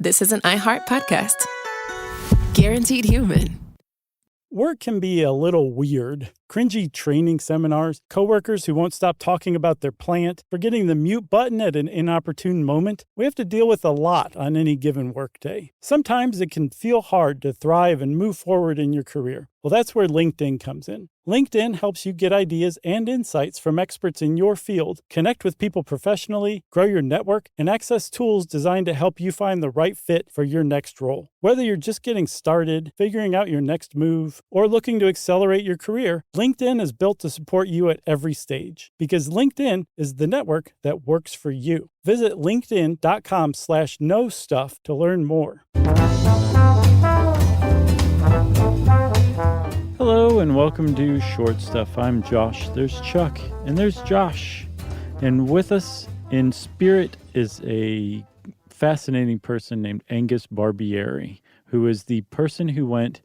this is an iHeart podcast. Guaranteed human. Work can be a little weird. Cringy training seminars, coworkers who won't stop talking about their plant, forgetting the mute button at an inopportune moment. We have to deal with a lot on any given workday. Sometimes it can feel hard to thrive and move forward in your career. Well, that's where LinkedIn comes in. LinkedIn helps you get ideas and insights from experts in your field, connect with people professionally, grow your network, and access tools designed to help you find the right fit for your next role. Whether you're just getting started, figuring out your next move, or looking to accelerate your career, LinkedIn is built to support you at every stage because LinkedIn is the network that works for you. Visit linkedin.com/knowstuff to learn more. Hello and welcome to Short Stuff. I'm Josh. There's Chuck and there's Josh. And with us in spirit is a fascinating person named Angus Barbieri, who is the person who went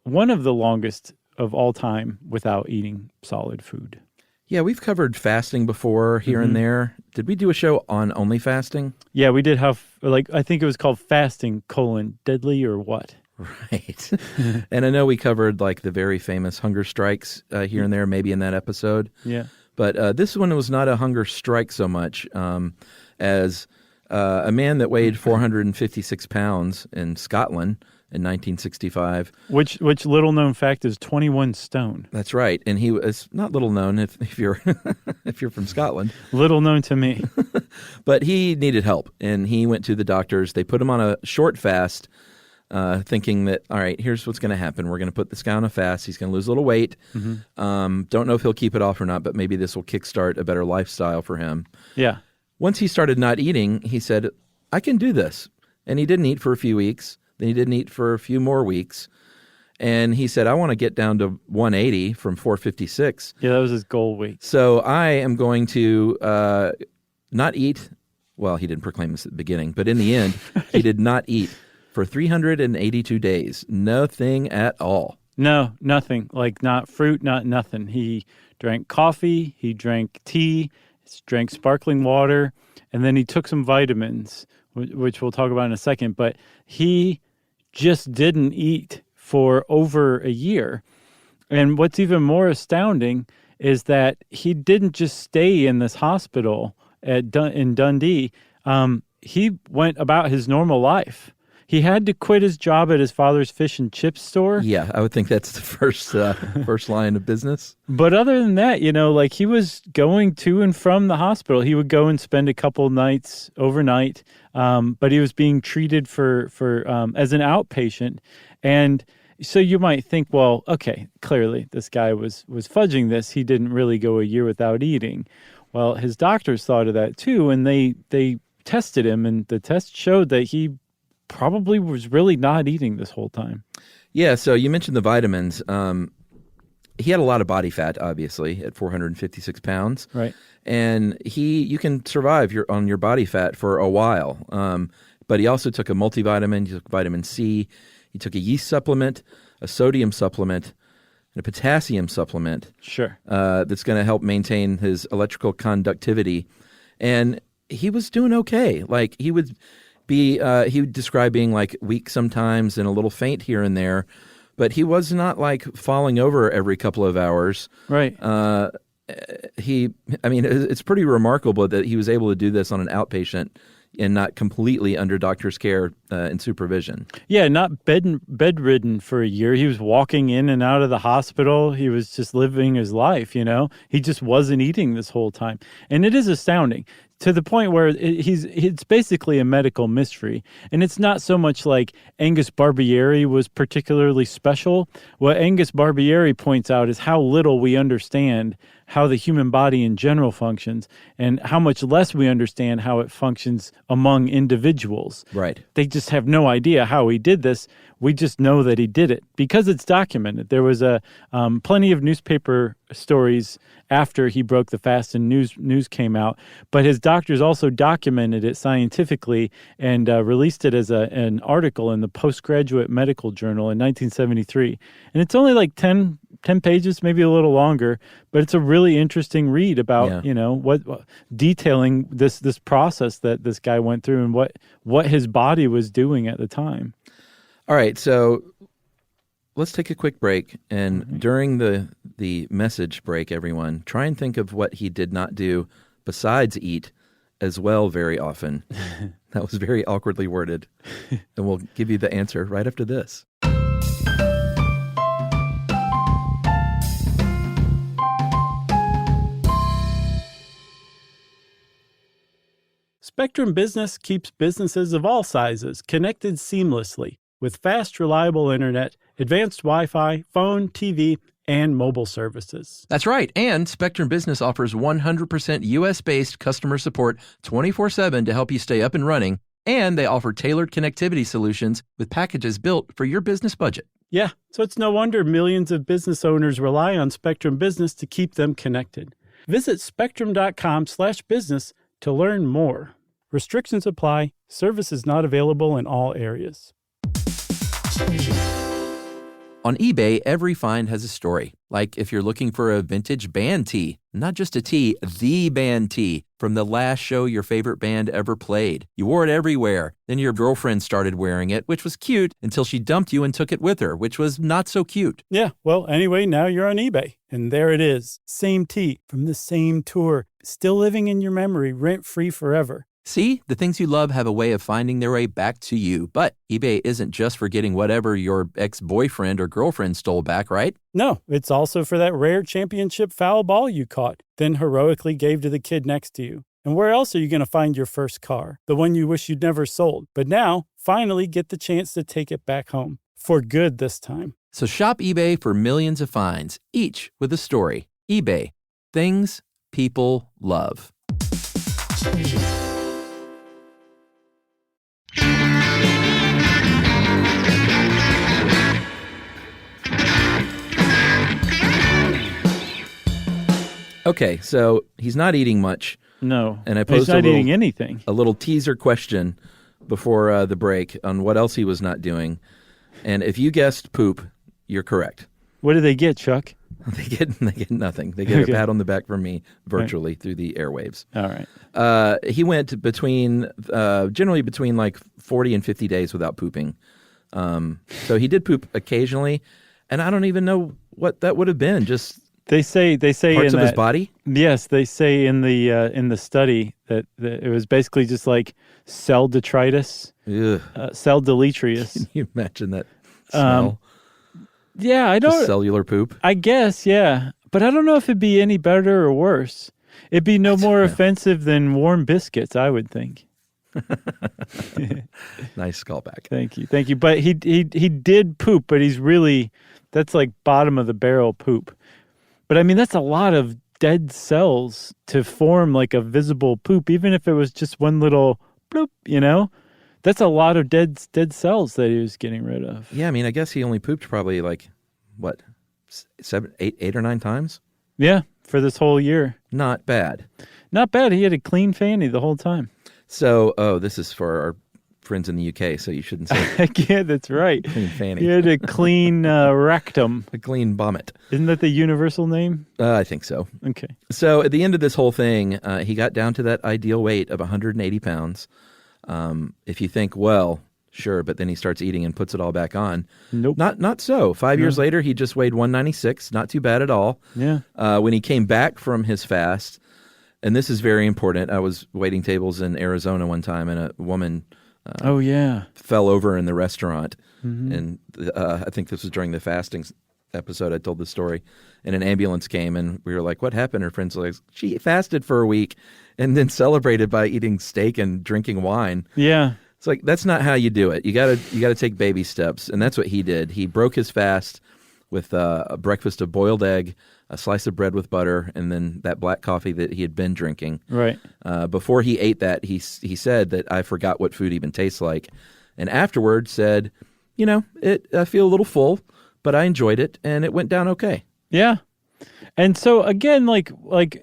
one of the longest of all time without eating solid food. Yeah, we've covered fasting before here and there. Did we do a show on only fasting? Yeah, we did have, I think it was called Fasting, Deadly or What? Right. And I know we covered the very famous hunger strikes here and there, maybe in that episode. Yeah. But this one was not a hunger strike so much as a man that weighed 456 pounds in Scotland in 1965. Which little known fact is 21 stone. That's right. And he was not little known if you're if you're from Scotland. Little known to me. But he needed help and he went to the doctors. They put him on a short fast, thinking that, all right, here's what's going to happen. We're going to put this guy on a fast. He's going to lose a little weight. Don't know if he'll keep it off or not, but maybe this will kickstart a better lifestyle for him. Yeah. Once he started not eating, he said, I can do this. And he didn't eat for a few weeks. Then he didn't eat for a few more weeks. And he said, I want to get down to 180 from 456. Yeah, that was his goal weight. So I am going to not eat. Well, he didn't proclaim this at the beginning, but in the end, he did not eat for 382 days. Nothing at all. No, nothing. Not fruit, not nothing. He drank coffee, he drank tea, he drank sparkling water, and then he took some vitamins, which we'll talk about in a second. But he just didn't eat for over a year. And what's even more astounding is that he didn't just stay in this hospital in Dundee. He went about his normal life. He had to quit his job at his father's fish and chip store. Yeah, I would think that's the first line of business. But other than that, he was going to and from the hospital. He would go and spend a couple nights overnight, but he was being treated for as an outpatient. And so you might think, well, okay, clearly this guy was fudging this. He didn't really go a year without eating. Well, his doctors thought of that too, and they tested him, and the test showed that he probably was really not eating this whole time. Yeah, so you mentioned the vitamins. He had a lot of body fat, obviously, at 456 pounds. Right. And you can survive on your body fat for a while. But he also took a multivitamin. He took vitamin C. He took a yeast supplement, a sodium supplement, and a potassium supplement. Sure. That's going to help maintain his electrical conductivity. And he was doing okay. He would describe being weak sometimes and a little faint here and there, but he was not falling over every couple of hours. Right. It's pretty remarkable that he was able to do this on an outpatient and not completely under doctor's care and supervision. Yeah, not bedridden for a year. He was walking in and out of the hospital. He was just living his life, He just wasn't eating this whole time. And it is astounding to the point where it's basically a medical mystery. And it's not so much like Angus Barbieri was particularly special. What Angus Barbieri points out is how little we understand how the human body in general functions and how much less we understand how it functions among individuals. Right. They just have no idea how he did this. We just know that he did it because it's documented. There was plenty of newspaper stories after he broke the fast and news came out, but his doctors also documented it scientifically and released it as an article in the Postgraduate Medical Journal in 1973. And it's only 10 10 pages, maybe a little longer, but it's a really interesting read about, what detailing this process that this guy went through and what his body was doing at the time. All right, so let's take a quick break. And during the message break, everyone, try and think of what he did not do besides eat as well very often. That was very awkwardly worded. And we'll give you the answer right after this. Spectrum Business keeps businesses of all sizes connected seamlessly with fast, reliable internet, advanced Wi-Fi, phone, TV, and mobile services. That's right. And Spectrum Business offers 100% U.S.-based customer support 24/7 to help you stay up and running. And they offer tailored connectivity solutions with packages built for your business budget. Yeah, so it's no wonder millions of business owners rely on Spectrum Business to keep them connected. Visit spectrum.com/business to learn more. Restrictions apply. Services not available in all areas. On eBay, every find has a story. Like if you're looking for a vintage band tee, not just a tee, the band tee from the last show your favorite band ever played. You wore it everywhere. Then your girlfriend started wearing it, which was cute until she dumped you and took it with her, which was not so cute. Yeah, well, anyway, now you're on eBay. And there it is. Same tee from the same tour. Still living in your memory, rent-free forever. See, the things you love have a way of finding their way back to you. But eBay isn't just for getting whatever your ex-boyfriend or girlfriend stole back, right? No, it's also for that rare championship foul ball you caught, then heroically gave to the kid next to you. And where else are you going to find your first car? The one you wish you'd never sold. But now, finally get the chance to take it back home. For good this time. So shop eBay for millions of finds, each with a story. eBay. Things people love. Okay, so he's not eating much. No, and I posed he's not eating anything. A little teaser question before the break on what else he was not doing. And if you guessed poop, you're correct. What do they get, Chuck? They get nothing. They get a pat on the back from me virtually through the airwaves. All right. He went generally between like 40 and 50 days without pooping. So he did poop occasionally, and I don't even know what that would have been. Just They say parts of his body. Yes, they say in the study that it was basically just like cell detritus, cell deleterious. Can you imagine that smell? Yeah, I don't. Just cellular poop. I guess, yeah, but I don't know if it'd be any better or worse. It'd be no more offensive than warm biscuits, I would think. Nice callback. Thank you. But he did poop, but that's like bottom of the barrel poop. But I mean, that's a lot of dead cells to form like a visible poop, even if it was just one little bloop, That's a lot of dead cells that he was getting rid of. Yeah, I mean, I guess he only pooped probably like, what, 8 or 9 times? Yeah, for this whole year. Not bad. Not bad. He had a clean fanny the whole time. So, this is for our friends in the UK, so you shouldn't say yeah, that's right. Clean fanny. He had a clean rectum. A clean vomit. Isn't that the universal name? I think so. Okay. So at the end of this whole thing, he got down to that ideal weight of 180 pounds. If you think, well, sure, but then he starts eating and puts it all back on. Nope. Not so. 5 years later, he just weighed 196. Not too bad at all. Yeah. When he came back from his fast, and this is very important, I was waiting tables in Arizona one time, and a woman fell over in the restaurant. Mm-hmm. And I think this was during the fasting episode. I told this story. And an ambulance came, and we were like, what happened? Her friends were like, she fasted for a week and then celebrated by eating steak and drinking wine. Yeah. It's like, that's not how you do it. You gotta take baby steps. And that's what he did. He broke his fast with a breakfast of boiled egg, a slice of bread with butter, and then that black coffee that he had been drinking. Right. Before he ate that, he said that I forgot what food even tastes like. And afterward said, I feel a little full, but I enjoyed it, and it went down okay. Yeah. And so, again, like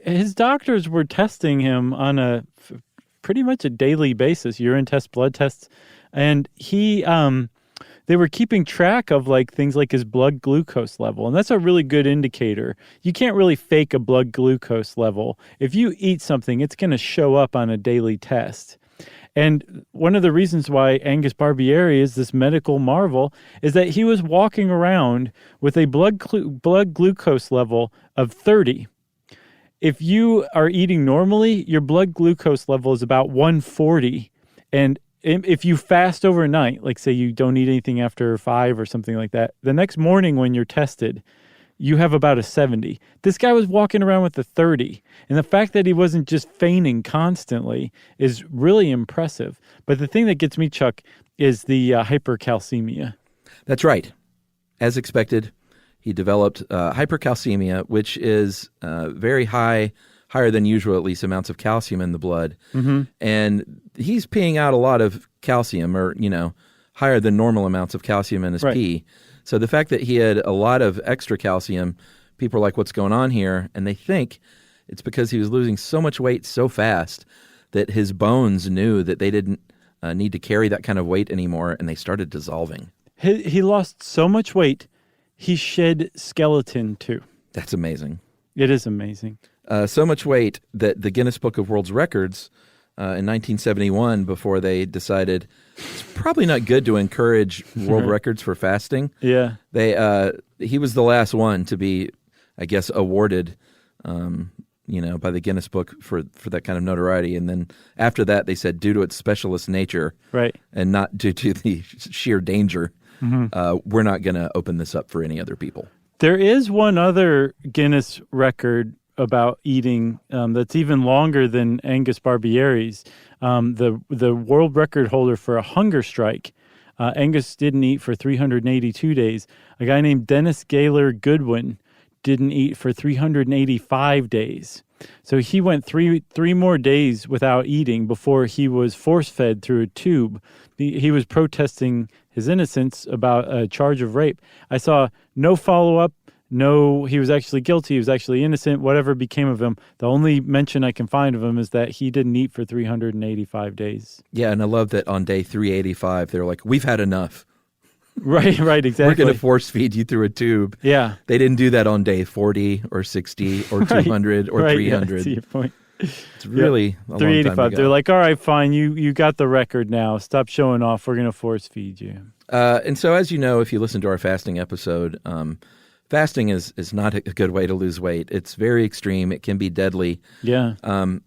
his doctors were testing him on pretty much a daily basis, urine tests, blood tests, and he they were keeping track of like things like his blood glucose level. And that's a really good indicator. You can't really fake a blood glucose level. If you eat something, it's going to show up on a daily test. And one of the reasons why Angus Barbieri is this medical marvel is that he was walking around with a blood glucose level of 30. If you are eating normally, your blood glucose level is about 140. And if you fast overnight, like say you don't eat anything after 5 or something like that, the next morning when you're tested, you have about a 70. This guy was walking around with a 30. And the fact that he wasn't just feigning constantly is really impressive. But the thing that gets me, Chuck, is the hypercalcemia. That's right. As expected, he developed hypercalcemia, which is very higher than usual, at least, amounts of calcium in the blood. Mm-hmm. And he's peeing out a lot of calcium, or, higher than normal amounts of calcium in his pee. So the fact that he had a lot of extra calcium, people are like, what's going on here? And they think it's because he was losing so much weight so fast that his bones knew that they didn't need to carry that kind of weight anymore, and they started dissolving. He lost so much weight, he shed skeleton too. That's amazing. It is amazing. So much weight that the Guinness Book of World Records in 1971, before they decided it's probably not good to encourage world records for fasting. Yeah. He was the last one to be, I guess, awarded, by the Guinness Book for that kind of notoriety. And then after that, they said due to its specialist nature, right, and not due to the sheer danger, we're not going to open this up for any other people. There is one other Guinness record about eating that's even longer than Angus Barbieri's. The world record holder for a hunger strike. Angus didn't eat for 382 days. A guy named Dennis Gaylor Goodwin didn't eat for 385 days. So he went three more days without eating before he was force-fed through a tube. He was protesting his innocence about a charge of rape. I saw no follow-up. No, he was actually guilty. He was actually innocent. Whatever became of him, the only mention I can find of him is that he didn't eat for 385 days. Yeah, and I love that on day 385, they're like, we've had enough. Right, exactly. We're going to force feed you through a tube. Yeah. They didn't do that on day 40 or 60 or 200 or 300. Yeah, that's your point. It's really a long time 385. ago. They're like, all right, fine, you got the record now. Stop showing off. We're going to force feed you. And so, as you know, if you listen to our fasting episode, fasting is not a good way to lose weight. It's very extreme. It can be deadly. Yeah.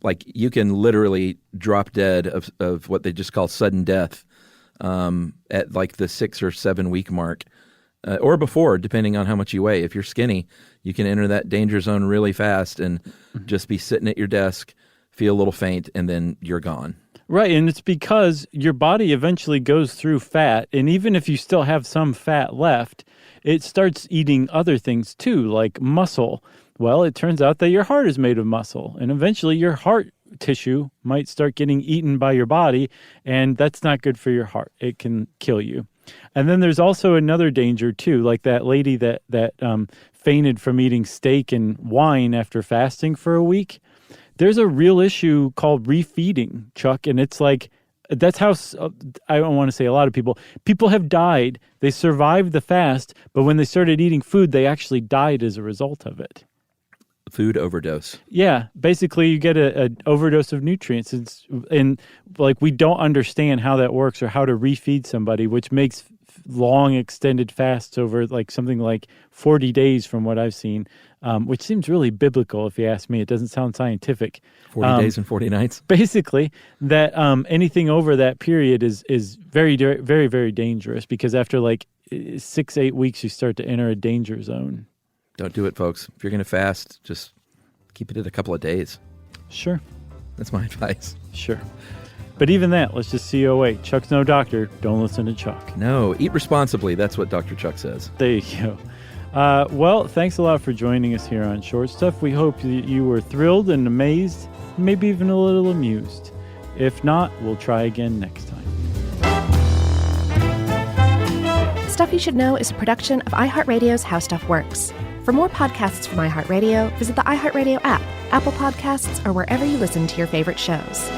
Like you can literally drop dead of what they just call sudden death at like the 6 or 7 week mark or before, depending on how much you weigh. If you're skinny, you can enter that danger zone really fast and just be sitting at your desk, feel a little faint, and then you're gone. Right, and it's because your body eventually goes through fat, and even if you still have some fat left, it starts eating other things too, like muscle. Well, it turns out that your heart is made of muscle, and eventually your heart tissue might start getting eaten by your body, and that's not good for your heart. It can kill you. And then there's also another danger too, like that lady that fainted from eating steak and wine after fasting for a week. There's a real issue called refeeding, Chuck, and it's like, that's how, I don't want to say a lot of people have died. They survived the fast, but when they started eating food, they actually died as a result of it. Food overdose. Yeah, basically you get an overdose of nutrients. And like we don't understand how that works or how to refeed somebody, which makes long extended fasts over like something like 40 days from what I've seen, which seems really biblical if you ask me. It doesn't sound scientific. 40 days and 40 nights. Basically, that anything over that period is very, very, very dangerous because after like 6-8 weeks, you start to enter a danger zone. Don't do it, folks. If you're going to fast, just keep it at a couple of days. Sure. That's my advice. Sure. But even that, let's just COA. Chuck's no doctor. Don't listen to Chuck. No, eat responsibly. That's what Dr. Chuck says. There you go. Well, thanks a lot for joining us here on Short Stuff. We hope that you were thrilled and amazed, maybe even a little amused. If not, we'll try again next time. Stuff You Should Know is a production of iHeartRadio's How Stuff Works. For more podcasts from iHeartRadio, visit the iHeartRadio app, Apple Podcasts, or wherever you listen to your favorite shows.